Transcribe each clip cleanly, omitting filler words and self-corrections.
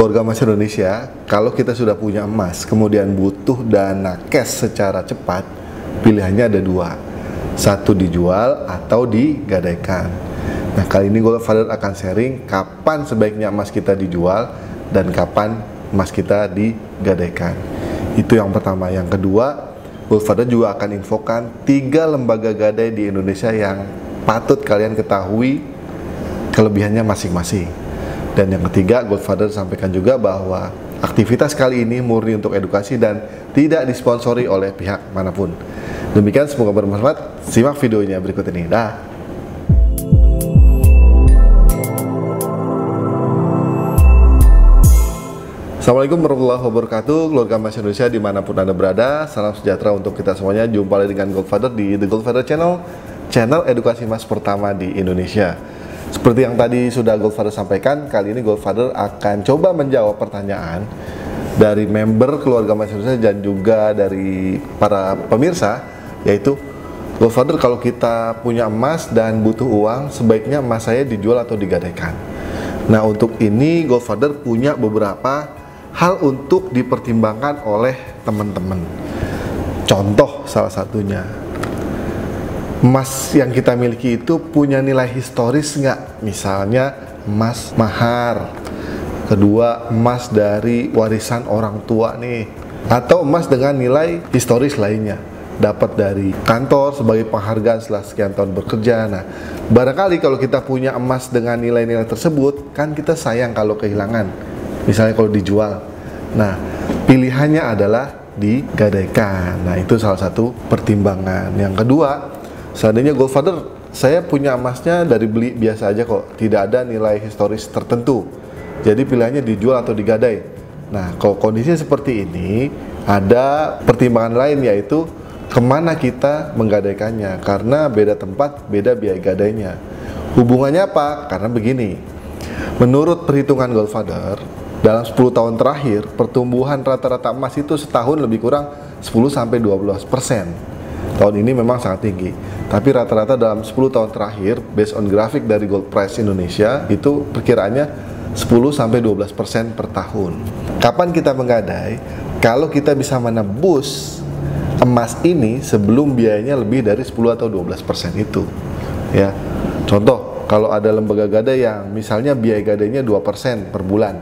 keluarga emas Indonesia, kalau kita sudah punya emas, kemudian butuh dana cash secara cepat, pilihannya ada dua. Satu dijual atau digadaikan. Nah, kali ini Goldfather akan sharing kapan sebaiknya emas kita dijual dan kapan emas kita digadaikan. Itu yang pertama. Yang kedua, Goldfather juga akan infokan 3 lembaga gadai di Indonesia yang patut kalian ketahui kelebihannya masing-masing. Dan yang ketiga, Goldfather sampaikan juga bahwa aktivitas kali ini murni untuk edukasi dan tidak disponsori oleh pihak manapun. Demikian, semoga bermanfaat. Simak videonya berikut ini. Dah. Assalamualaikum warahmatullahi wabarakatuh, keluarga emas Indonesia dimanapun Anda berada. Salam sejahtera untuk kita semuanya. Jumpa lagi dengan Goldfather di The Goldfather Channel, channel edukasi emas pertama di Indonesia. Seperti yang tadi sudah Goldfather sampaikan, kali ini Goldfather akan coba menjawab pertanyaan dari member keluarga emas Indonesia dan juga dari para pemirsa, yaitu Goldfather, kalau kita punya emas dan butuh uang, sebaiknya emas saya dijual atau digadaikan. Nah, untuk ini Goldfather punya beberapa hal untuk dipertimbangkan oleh teman-teman. Contoh salah satunya, emas yang kita miliki itu punya nilai historis nggak? Misalnya emas mahar, kedua emas dari warisan orang tua nih, atau emas dengan nilai historis lainnya, dapat dari kantor sebagai penghargaan setelah sekian tahun bekerja. Nah, barangkali kalau kita punya emas dengan nilai-nilai tersebut, kan kita sayang kalau kehilangan, misalnya kalau dijual. Nah, pilihannya adalah digadaikan. Nah, itu salah satu pertimbangan. Yang kedua, seandainya Goldfather, saya punya emasnya dari beli biasa aja kok, tidak ada nilai historis tertentu, jadi pilihannya dijual atau digadai. Nah, kalau kondisinya seperti ini, ada pertimbangan lain, yaitu kemana kita menggadaikannya, karena beda tempat, beda biaya gadainya. Hubungannya apa? Karena begini, menurut perhitungan Goldfather, dalam 10 tahun terakhir, pertumbuhan rata-rata emas itu setahun lebih kurang 10-12%. Tahun ini memang sangat tinggi, tapi rata-rata dalam 10 tahun terakhir, based on grafik dari Gold Price Indonesia, itu perkiraannya 10-12% per tahun. Kapan kita menggadai? Kalau kita bisa menebus emas ini sebelum biayanya lebih dari 10 atau 12% itu, ya. Contoh, kalau ada lembaga gadai yang misalnya biaya gadainya 2% per bulan,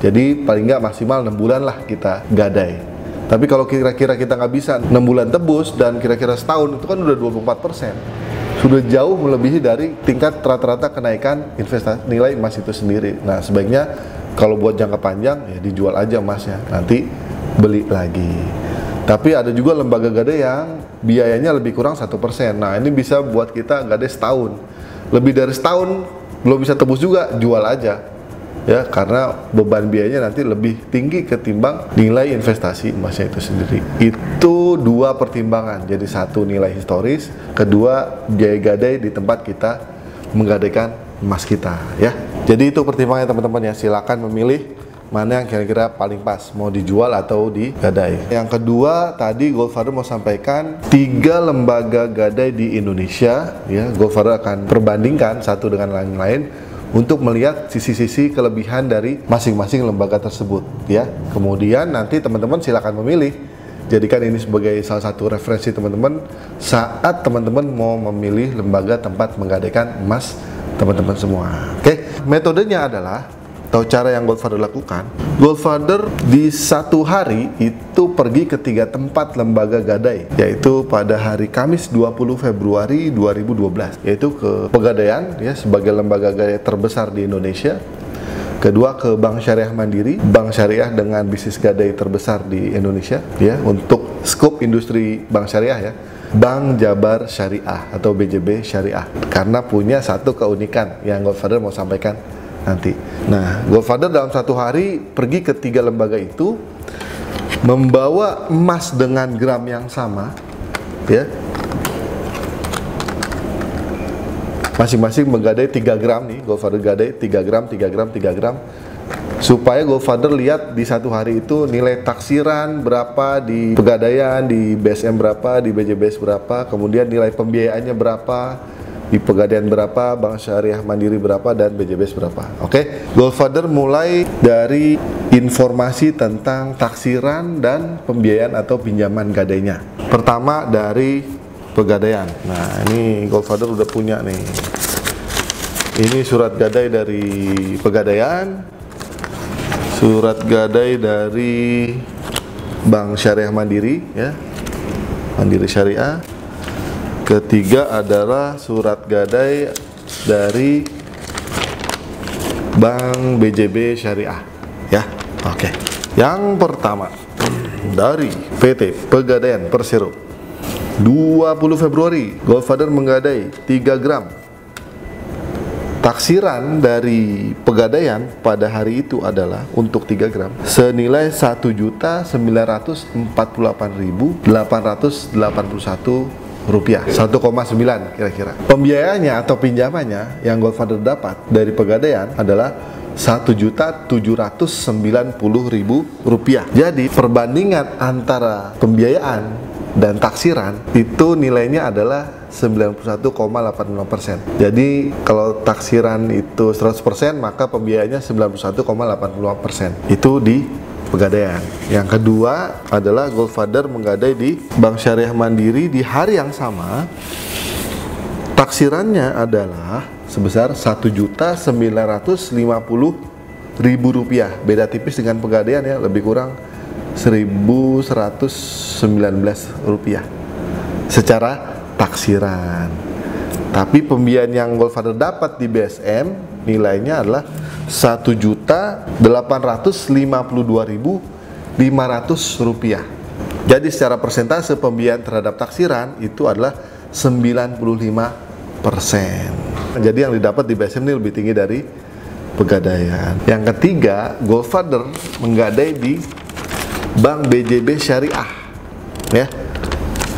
jadi paling nggak maksimal 6 bulan lah kita gadai. Tapi kalau kira-kira kita nggak bisa 6 bulan tebus dan kira-kira setahun, itu kan udah 24%. Sudah jauh melebihi dari tingkat rata-rata kenaikan investasi nilai emas itu sendiri. Nah, sebaiknya kalau buat jangka panjang, ya dijual aja emasnya, nanti beli lagi. Tapi ada juga lembaga gadai yang biayanya lebih kurang 1%. Nah, ini bisa buat kita gadai setahun. Lebih dari setahun belum bisa tebus juga, jual aja. Ya, karena beban biayanya nanti lebih tinggi ketimbang nilai investasi emasnya itu sendiri. Itu dua pertimbangan. Jadi satu nilai historis, kedua biaya gadai di tempat kita menggadaikan emas kita, ya. Jadi itu pertimbangannya teman-teman ya. Silakan memilih mana yang kira-kira paling pas, mau dijual atau digadai. Yang kedua, tadi Goldfather mau sampaikan 3 lembaga gadai di Indonesia, ya. Goldfather akan perbandingkan satu dengan lain-lain untuk melihat sisi-sisi kelebihan dari masing-masing lembaga tersebut, ya. Kemudian nanti teman-teman silakan memilih. Jadikan ini sebagai salah satu referensi teman-teman saat teman-teman mau memilih lembaga tempat menggadaikan emas teman-teman semua. Oke, metodenya adalah, atau cara yang Goldfather lakukan, Goldfather di satu hari itu pergi ke 3 tempat lembaga gadai, yaitu pada hari Kamis 20 Februari 2012, yaitu ke Pegadaian, ya, sebagai lembaga gadai terbesar di Indonesia. Kedua, ke Bank Syariah Mandiri, bank syariah dengan bisnis gadai terbesar di Indonesia, ya, untuk skop industri bank syariah, ya. Bank Jabar Syariah atau BJB Syariah, karena punya satu keunikan yang Goldfather mau sampaikan nanti. Nah, Goldfather dalam satu hari pergi ke 3 lembaga itu, membawa emas dengan gram yang sama, ya. Masing-masing menggadai 3 gram nih, Goldfather gadai 3 gram, 3 gram, 3 gram, supaya Goldfather lihat di satu hari itu nilai taksiran berapa di Pegadaian, di BSM berapa, di BJBS berapa, kemudian nilai pembiayaannya berapa, di Pegadaian berapa, Bank Syariah Mandiri berapa, dan BJBS berapa. Oke, Goldfather mulai dari informasi tentang taksiran dan pembiayaan atau pinjaman gadainya. Pertama dari Pegadaian. Nah, ini Goldfather udah punya nih. Ini surat gadai dari Pegadaian, surat gadai dari Bank Syariah Mandiri, ya, Mandiri Syariah. Ketiga adalah surat gadai dari Bank BJB Syariah, ya. Oke. Yang pertama dari PT Pegadaian Persero, 20 Februari Goldfather menggadai 3 gram. Taksiran dari Pegadaian pada hari itu adalah untuk 3 gram senilai 1.948.881 rupiah, 1,9 kira-kira. Pembiayaannya atau pinjamannya yang Goldfather dapat dari Pegadaian adalah 1.790.000 rupiah. Jadi perbandingan antara pembiayaan dan taksiran itu nilainya adalah 91,85%. Jadi kalau taksiran itu 100%, maka pembiayaannya 91,85%. Itu di Pegadaian. Yang kedua adalah Goldfather menggadai di Bank Syariah Mandiri di hari yang sama. Taksirannya adalah sebesar 1.950.000 rupiah. Beda tipis dengan Pegadaian, ya, lebih kurang 1.119 rupiah secara taksiran. Tapi pembiayaan yang Goldfather dapat di BSM nilainya adalah 1.852.500 rupiah. Jadi secara persentase pembiayaan terhadap taksiran itu adalah 95%. Jadi yang didapat di BSM ini lebih tinggi dari Pegadaian. Yang ketiga, Goldfather menggadai di Bank BJB Syariah, ya,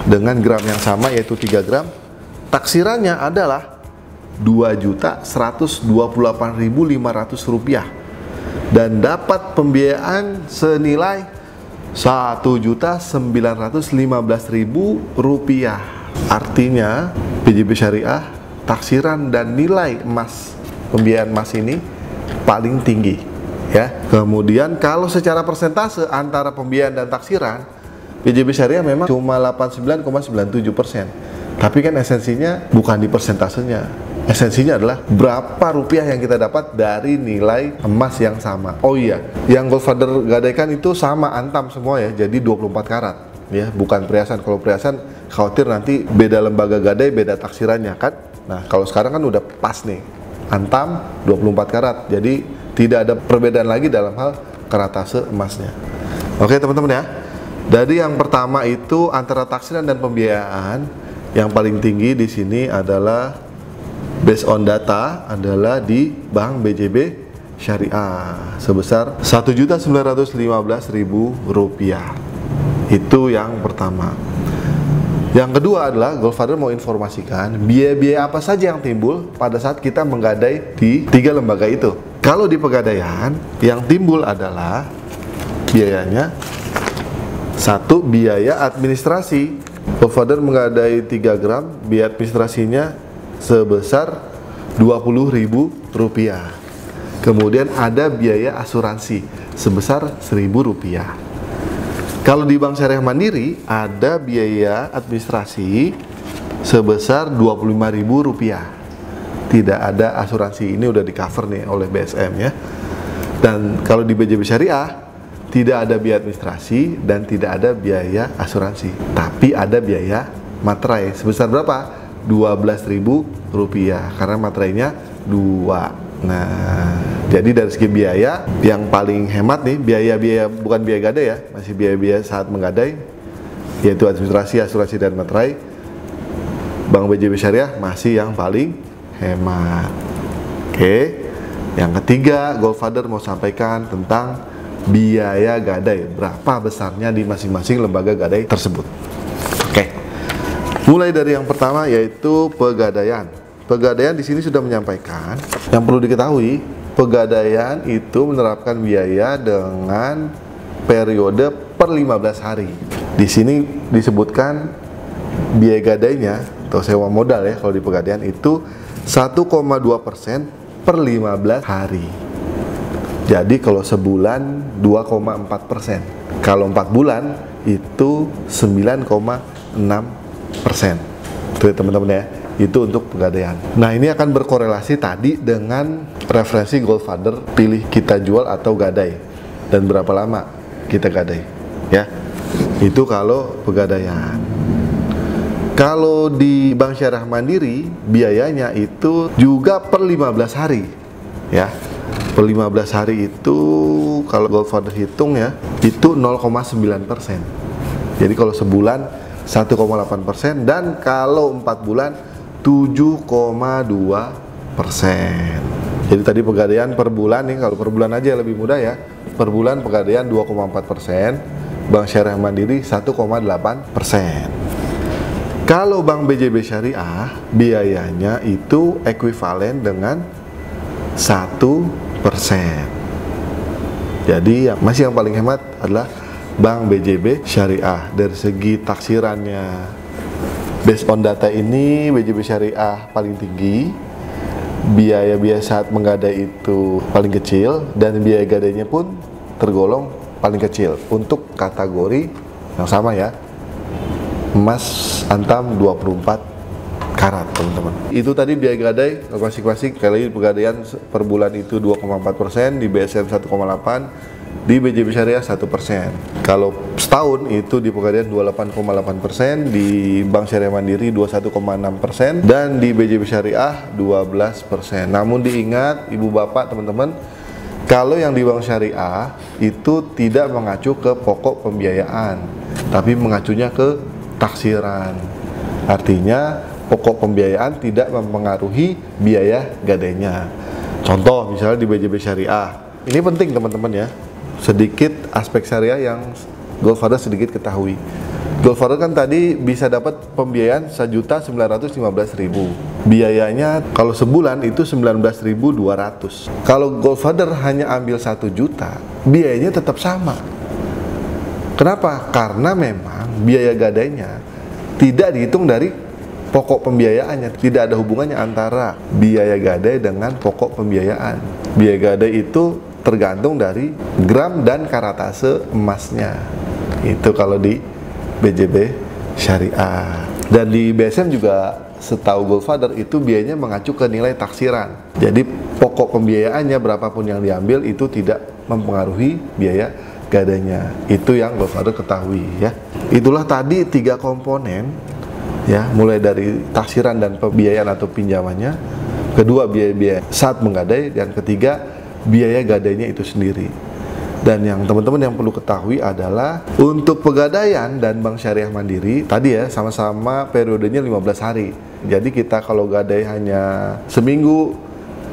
dengan gram yang sama yaitu 3 gram. Taksirannya adalah 2.128.500 rupiah dan dapat pembiayaan senilai 1.915.000 rupiah. Artinya BJB Syariah taksiran dan nilai emas, pembiayaan emas ini paling tinggi, ya. Kemudian kalau secara persentase antara pembiayaan dan taksiran, BJB Syariah memang cuma 89,97%. Tapi kan esensinya bukan di persentasenya. Esensinya adalah berapa rupiah yang kita dapat dari nilai emas yang sama. Oh iya, yang Goldfather gadaikan itu sama antam semua, ya. Jadi 24 karat, ya, bukan perhiasan. Kalau perhiasan khawatir nanti beda lembaga gadai, beda taksirannya, kan. Nah, kalau sekarang kan udah pas nih. Antam 24 karat. Jadi tidak ada perbedaan lagi dalam hal karatase emasnya. Oke, teman-teman, ya. Jadi yang pertama itu antara taksiran dan pembiayaan, yang paling tinggi di sini adalah based on data adalah di Bank BJB Syariah sebesar 1.915.000 rupiah. Itu yang pertama. Yang kedua adalah Goldfather mau informasikan biaya-biaya apa saja yang timbul pada saat kita menggadai di 3 lembaga itu. Kalau di Pegadaian yang timbul adalah biayanya, 1. Biaya administrasi. Goldfather menggadai 3 gram, biaya administrasinya sebesar 20.000 rupiah. Kemudian ada biaya asuransi sebesar 1.000 rupiah. Kalau di Bank Syariah Mandiri ada biaya administrasi sebesar 25.000 rupiah. Tidak ada asuransi, ini udah di cover nih oleh BSM, ya. Dan kalau di BJB Syariah tidak ada biaya administrasi dan tidak ada biaya asuransi, tapi ada biaya materai sebesar berapa? 12.000 rupiah karena materainya 2. Nah, jadi dari segi biaya yang paling hemat nih, biaya-biaya bukan biaya gadai, ya, masih biaya-biaya saat menggadai, yaitu administrasi, asuransi, dan materai. Bank BJB Syariah masih yang paling hemat. Oke. Yang ketiga, Goldfather mau sampaikan tentang biaya gadai, berapa besarnya di masing-masing lembaga gadai tersebut. Oke. Mulai dari yang pertama yaitu Pegadaian. Pegadaian di sini sudah menyampaikan yang perlu diketahui, Pegadaian itu menerapkan biaya dengan periode per 15 hari. Di sini disebutkan biaya gadainya atau sewa modal ya kalau di Pegadaian itu 1,2% per 15 hari. Jadi kalau sebulan 2,4%. Kalau 4 bulan itu 9,6%. Itu ya teman-teman ya. Itu untuk Pegadaian. Nah, ini akan berkorelasi tadi dengan referensi Goldfather, pilih kita jual atau gadai dan berapa lama kita gadai ya. Itu kalau Pegadaian. Kalau di Bank Syariah Mandiri biayanya itu juga per 15 hari ya. Per 15 hari itu kalau Goldfather hitung ya, itu 0,9%. Jadi kalau sebulan 1,8% dan kalau 4 bulan 7,2%. Jadi tadi Pegadaian per bulan nih, kalau per bulan aja lebih mudah ya. Per bulan Pegadaian 2,4%, Bank Syariah Mandiri 1,8%. Kalau Bank BJB Syariah biayanya itu ekuivalen dengan 1%. Jadi masih yang paling hemat adalah Bank BJB Syariah dari segi taksirannya. Based on data ini, BJB Syariah paling tinggi, biaya saat menggadai itu paling kecil, dan biaya gadainya pun tergolong paling kecil untuk kategori yang sama ya, emas antam 24 karat teman-teman. Itu tadi biaya gadai klasik-klasik. Kali Pegadaian per bulan itu 2,4%, di BSM 1,8%, di BJB Syariah 1%. Kalau setahun itu di Pegadaian 28,8%, di Bank Syariah Mandiri 21,6%, dan di BJB Syariah 12%. Namun diingat ibu bapak teman-teman, kalau yang di Bank Syariah itu tidak mengacu ke pokok pembiayaan, tapi mengacunya ke taksiran. Artinya pokok pembiayaan tidak mempengaruhi biaya gadainya. Contoh misalnya di BJB Syariah, ini penting teman-teman ya, sedikit aspek syariah yang Goldfather sedikit ketahui. Goldfather kan tadi bisa dapat pembiayaan 1.915.000. Biayanya kalau sebulan itu 19.200. Kalau Goldfather hanya ambil 1 juta, biayanya tetap sama. Kenapa? Karena memang biaya gadainya tidak dihitung dari pokok pembiayaannya. Tidak ada hubungannya antara biaya gadai dengan pokok pembiayaan. Biaya gadai itu tergantung dari gram dan karatase emasnya. Itu kalau di BJB Syariah. Dan di BSM juga setahu Goldfather itu biayanya mengacu ke nilai taksiran. Jadi pokok pembiayaannya berapapun yang diambil itu tidak mempengaruhi biaya gadainya. Itu yang Goldfather ketahui ya. Itulah tadi 3 komponen ya, mulai dari taksiran dan pembiayaan atau pinjamannya, kedua biaya-biaya saat menggadai, dan ketiga biaya gadainya itu sendiri. Dan yang teman-teman yang perlu ketahui adalah untuk Pegadaian dan Bank Syariah Mandiri tadi ya sama-sama periodenya 15 hari. Jadi kita kalau gadai hanya seminggu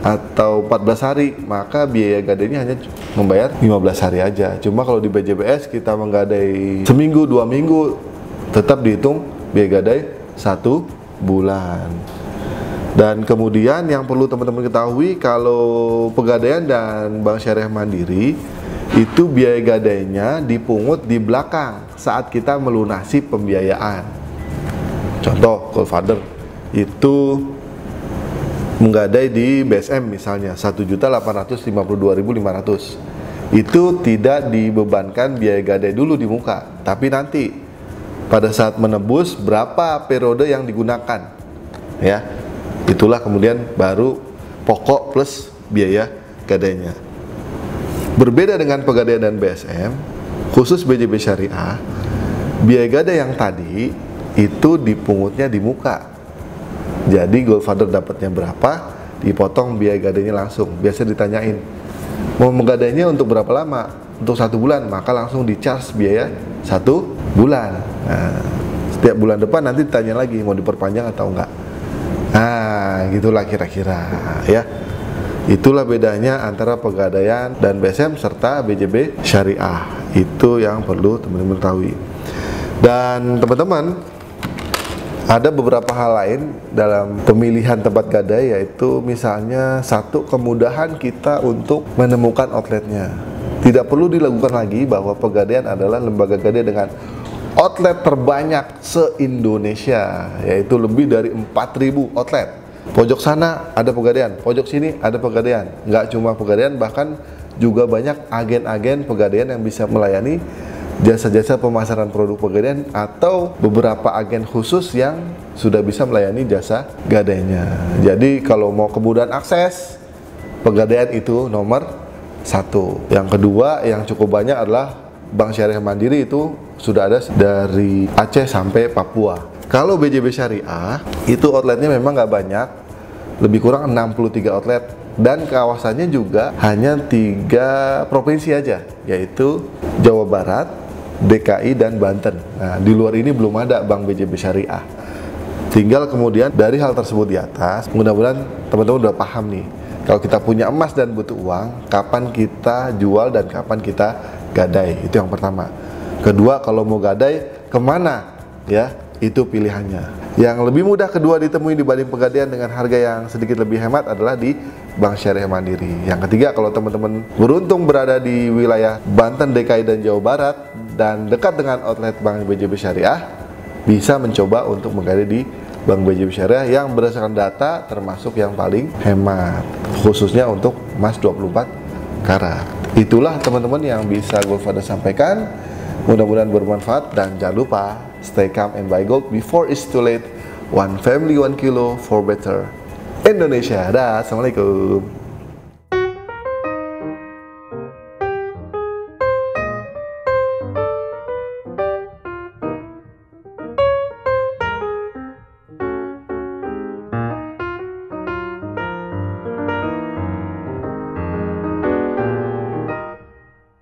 atau 14 hari, maka biaya gadainya hanya membayar 15 hari aja. Cuma kalau di BJBS kita menggadai seminggu, 2 minggu, tetap dihitung biaya gadai 1 bulan. Dan kemudian yang perlu teman-teman ketahui, kalau Pegadaian dan Bank Syariah Mandiri itu biaya gadainya dipungut di belakang saat kita melunasi pembiayaan. Contoh, Goldfather itu menggadai di BSM misalnya 1.852.500. Itu tidak dibebankan biaya gadai dulu di muka, tapi nanti pada saat menebus berapa periode yang digunakan ya. Itulah kemudian baru pokok plus biaya gadainya. Berbeda dengan Pegadaian dan BSM, khusus BJB Syariah, biaya gadai yang tadi itu dipungutnya di muka. Jadi Goldfather dapatnya berapa, dipotong biaya gadainya langsung. Biasa ditanyain, mau menggadainya untuk berapa lama? Untuk 1 bulan, maka langsung di-charge biaya 1 bulan. Nah, setiap bulan depan nanti ditanya lagi mau diperpanjang atau enggak. Nah, gitulah kira-kira ya. Itulah bedanya antara Pegadaian dan BSM serta BJB Syariah. Itu yang perlu teman-teman ketahui. Dan teman-teman, ada beberapa hal lain dalam pemilihan tempat gadai, yaitu misalnya satu, kemudahan kita untuk menemukan outletnya. Tidak perlu dilakukan lagi bahwa Pegadaian adalah lembaga gadai dengan outlet terbanyak se-Indonesia, yaitu lebih dari 4.000 outlet. Pojok sana ada Pegadaian, pojok sini ada Pegadaian. Nggak cuma Pegadaian, bahkan juga banyak agen-agen Pegadaian yang bisa melayani jasa-jasa pemasaran produk Pegadaian, atau beberapa agen khusus yang sudah bisa melayani jasa gadainya. Jadi kalau mau kemudahan akses, Pegadaian itu nomor 1. Yang kedua yang cukup banyak adalah Bank Syariah Mandiri, itu sudah ada dari Aceh sampai Papua. Kalau BJB Syariah itu outletnya memang nggak banyak, lebih kurang 63 outlet, dan kawasannya juga hanya 3 provinsi aja, yaitu Jawa Barat, DKI, dan Banten. Nah, di luar ini belum ada Bank BJB Syariah. Tinggal kemudian dari hal tersebut di atas, mudah-mudahan teman-teman udah paham nih, kalau kita punya emas dan butuh uang, kapan kita jual dan kapan kita gadai. Itu yang pertama. Kedua, kalau mau gadai kemana, ya, itu pilihannya. Yang lebih mudah kedua ditemui dibanding Pegadaian dengan harga yang sedikit lebih hemat adalah di Bank Syariah Mandiri. Yang ketiga, kalau teman-teman beruntung berada di wilayah Banten, DKI, dan Jawa Barat dan dekat dengan outlet Bank BJB Syariah, bisa mencoba untuk menggadai di Bank BJB Syariah yang berdasarkan data termasuk yang paling hemat, khususnya untuk emas 24 karat. Itulah teman-teman yang bisa Goldfather sampaikan. Mudah-mudahan bermanfaat, dan jangan lupa stay calm and buy gold before it's too late. One family, 1 kilo for better Indonesia. Dah, assalamualaikum.